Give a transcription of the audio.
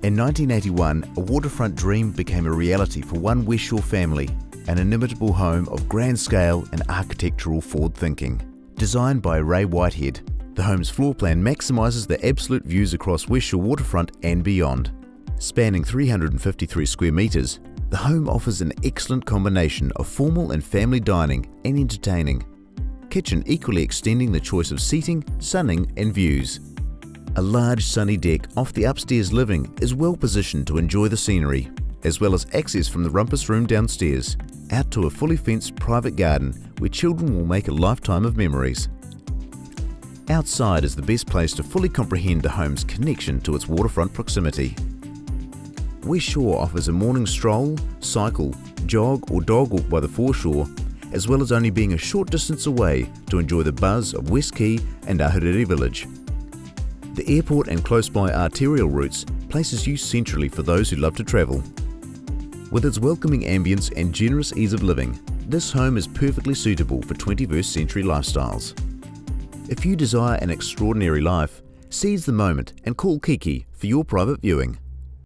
In 1981, a waterfront dream became a reality for one Westshore family, an inimitable home of grand scale and architectural forward thinking. Designed by Ray Whitehead, the home's floor plan maximises the absolute views across Westshore waterfront and beyond. Spanning 353 square metres, the home offers an excellent combination of formal and family dining and entertaining. Kitchen equally extending the choice of seating, sunning and views. A large sunny deck off the upstairs living is well positioned to enjoy the scenery, as well as access from the rumpus room downstairs, out to a fully fenced private garden where children will make a lifetime of memories. Outside is the best place to fully comprehend the home's connection to its waterfront proximity. Westshore offers a morning stroll, cycle, jog or dog walk by the foreshore, as well as only being a short distance away to enjoy the buzz of West Quay and Ahuriri village. The airport and close by arterial routes places you centrally for those who love to travel. With its welcoming ambience and generous ease of living, this home is perfectly suitable for 21st century lifestyles. If you desire an extraordinary life, seize the moment and call Kiki for your private viewing.